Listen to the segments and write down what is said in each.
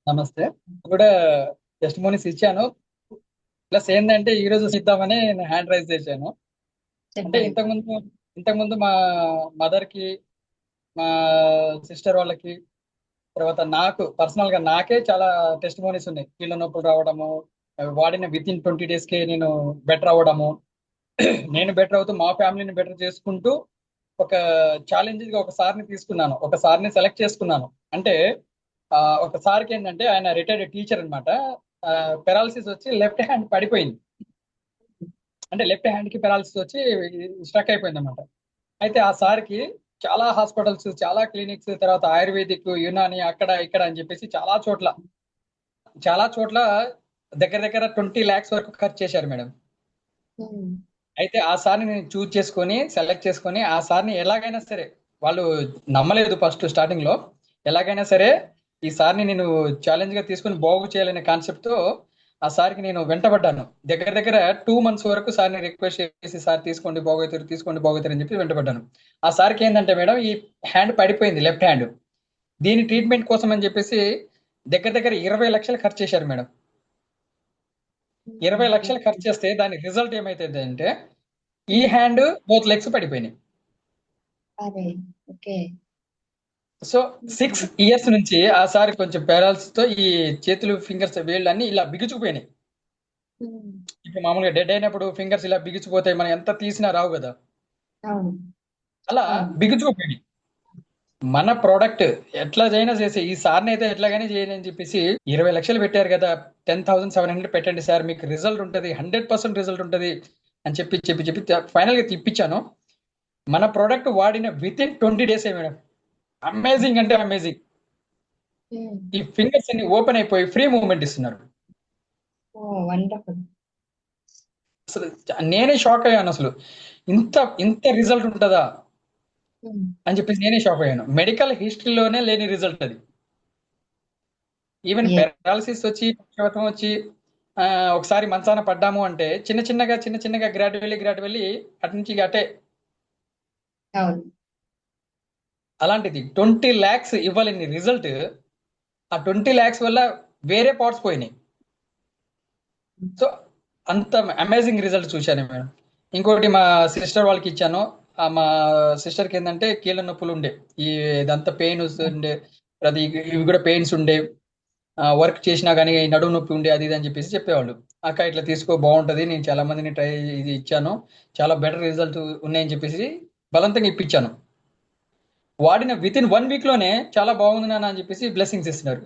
నమస్తే. కూడా టెస్టిమోనీస్ ఇచ్చాను. ప్లస్ ఏందంటే ఈరోజు ఇద్దామని నేను హ్యాండ్ రైజ్ చేశాను. అంటే చెప్పండి. ఇంతకుముందు మా మదర్‌కి, మా సిస్టర్ వాళ్ళకి, తర్వాత నాకు పర్సనల్‌గా నాకే చాలా టెస్టిమోనీస్ ఉన్నాయి. కీళ్ళ నొప్పులు రావడము, వాడిన వితిన్ 20 డేస్‌కే నేను బెటర్ అవ్వడము. నేను బెటర్ అవుతూ మా ఫ్యామిలీని బెటర్ చేసుకుంటూ ఒక ఛాలెంజింగ్‌గా ఒక సార్‌ని తీసుకున్నాను. ఒక సార్‌ని సెలెక్ట్ చేసుకున్నాను. అంటే ఒక సార్‌కి ఏంటంటే ఆయన రిటైర్డ్ టీచర్ అన్నమాట. పారాలిసిస్ వచ్చి లెఫ్ట్ హ్యాండ్ పడిపోయింది. అంటే లెఫ్ట్ హ్యాండ్‌కి పారాలిసిస్ వచ్చి స్ట్రక్ అయిపోయిందన్నమాట. అయితే ఆ సార్‌కి చాలా హాస్పిటల్స్, చాలా క్లినిక్స్, తర్వాత ఆయుర్వేదిక్, యునాని అక్కడ, ఇక్కడ అని చెప్పేసి చాలా చోట్ల దగ్గర దగ్గర 20,00,000 వరకు ఖర్చు చేశారు మేడం. హ్మ్. అయితే ఆ సార్‌ని నేను చూజ్ చేసుకొని, సెలెక్ట్ చేసుకొని, ఆ సార్‌ని ఎలాగైనా సరే వాళ్ళు నమ్మలేదు ఫస్ట్ స్టార్టింగ్‌లో. ఎలాగైనా సరే ఈ సార్‌ని నేను ఛాలెంజ్‌గా తీసుకొని బాగు చేయాలనే కాన్సెప్ట్‌తో ఆ సార్‌కి నేను వెంటబడ్డాను. దగ్గర దగ్గర 2 మంత్స్ వరకు సార్‌ని రిక్వెస్ట్ చేసి సార్ తీసుకోండి బాగవుతారు అని చెప్పి వెంటబడ్డాను. ఆ సార్‌కి ఏందంటే మేడం ఈ హ్యాండ్ పడిపోయింది లెఫ్ట్ హ్యాండ్. దీని ట్రీట్మెంట్ కోసం అని చెప్పేసి దగ్గర దగ్గర 20,00,000 ఖర్చు చేశారు మేడం. 20,00,000 ఖర్చు చేస్తే దాని రిజల్ట్ ఏమైతదంటే ఈ హ్యాండ్ బోత్ లెగ్స్ పడిపోయినాయి. అరే! ఓకే. సో 6 ఇయర్స్ నుంచి ఆ సారి కొంచెం పారాలిసిస్ తో ఈ చేతులు ఫింగర్స్ వేళ్ళన్నీ ఇలా బిగుచుకుపోయినాయి. హ్మ్. ఇప్పుడు మామూలుగా డెడ్ అయినప్పుడు ఫింగర్స్ ఇలా బిగుచిపోతాయి. మనం ఎంత తీసినా రావు కదా! అవును. అలా అవును. బిగుచుకుపోయినాయి. మన ప్రోడక్ట్ ఎట్లా చేసి ఈ సార్ని అయితే ఎట్లాగైనా చేయని అని చెప్పేసి 20,00,000 పెట్టారు కదా! 10,700 పెట్టండి సార్ మీకు రిజల్ట్ ఉంటది. 100% రిజల్ట్ ఉంటది అని చెప్పి ఫైనల్ గా ఇప్పించాను. మన ప్రోడక్ట్ వాడిన వితిన్ 20 డేసే మేడం. అమేజింగ్ అంటే అమేజింగ్. హ్మ్. ఈ ఫింగర్స్ అన్ని ఓపెన్ అయిపోయి ఫ్రీ మూవ్‌మెంట్ ఇస్తున్నారు. ఓహ్! వండర్‌ఫుల్. అసలు నేనే షాక్ అయ్యాను అసలు. ఇంత ఇంత రిజల్ట్ ఉంటదా? హ్మ్. అని చెప్పేసి నేనే షాక్ అయ్యాను. మెడికల్ హిస్టరీలోనే లేని రిజల్ట్ అది. Even yes. పారాలిసిస్ వచ్చి, పక్షవాతం వచ్చి ఒకసారి మంచాన పడ్డాము అంటే చిన్న చిన్నగా గ్రాడ్యువల్లీ అటు నుంచి ఇక అటే. అవును. అలాంటిది 20,00,000 ఇవ్వలేని రిజల్ట్ ఆ 20,00,000 వల్ల వేరే పార్ట్స్ పోయినాయి. సో అంత అమేజింగ్ రిజల్ట్ చూశాను మేడం. ఇంకోటి మా సిస్టర్ వాళ్ళకి ఇచ్చాను. మా సిస్టర్‌కి ఏందంటే కీళ్ళ నొప్పులు ఉండే. ఈ ఇదంతా పెయిన్స్ ఉండే. అది ఇవి కూడా పెయిన్స్ ఉండే. వర్క్ చేసినా గానీ నడుము నొప్పి ఉండే అది ఇది అని చెప్పేసి చెప్పేవాళ్ళు. అక్క ఇట్లా తీసుకో బాగుంటది. నేను చాలా మందిని ఇది ఇచ్చాను. చాలా బెటర్ రిజల్ట్ ఉన్నాయని చెప్పేసి బలవంతంగా ఇప్పించాను. వాడిన వితిన్ 1 వీక్ లోనే చాలా బాగుంది నాన్న అని చెప్పేసి బ్లెస్సింగ్స్ ఇస్తున్నారు.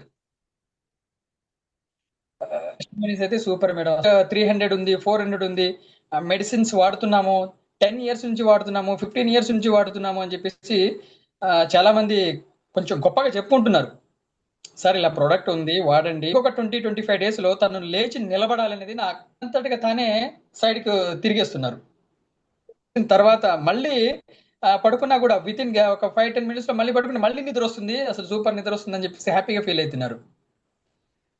టెస్టిమోనీస్ అయితే సూపర్ మేడం. 300 ఉంది, 400 ఉంది. మెడిసిన్స్ వాడుతున్నాము. 10 ఇయర్స్ నుంచి వాడుతున్నాము, 15 ఇయర్స్ నుంచి వాడుతున్నాము అని చెప్పేసి చాలా మంది కొంచెం గొప్పగా చెప్పుకుంటున్నారు. సార్ ఇలా ప్రొడక్ట్ ఉంది వాడండి. ఇంకొక 20, 25 డేస్ లో తను లేచి నిలబడాలనేది నా అంతటిగా తానే సైడ్ కు తిరిగేస్తున్నారు. తర్వాత మళ్ళీ పడుకున్నా కూడా వితిన్ ఒక 5-10 మినిట్స్ లో మళ్ళీ పడుకుని మళ్ళీ నిద్ర వస్తుంది. అసలు సూపర్ నిద్ర వస్తుంది అని చెప్పేసి హ్యాపీగా ఫీల్ అవుతున్నారు.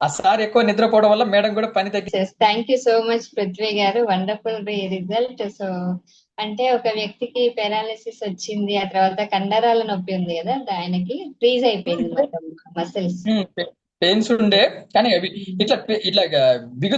ఆ సార్ ఎక్కువ నిద్రపోవడం వల్ల మేడం కూడా పని తగ్గి yes. Thank you so much Prithvi గారు. Wonderful result. సో, అంటే ఒక వ్యక్తికి పారాలిసిస్ వచ్చింది. ఆ తర్వాత కండరాల నొప్పి ఉంది గదా! ఆయనకి ఫ్రీజ్ అయిపోయిందన్నమాట మసిల్స్. పెయిన్స్ ఉండే కానీ అవి ఇట్లా బిగు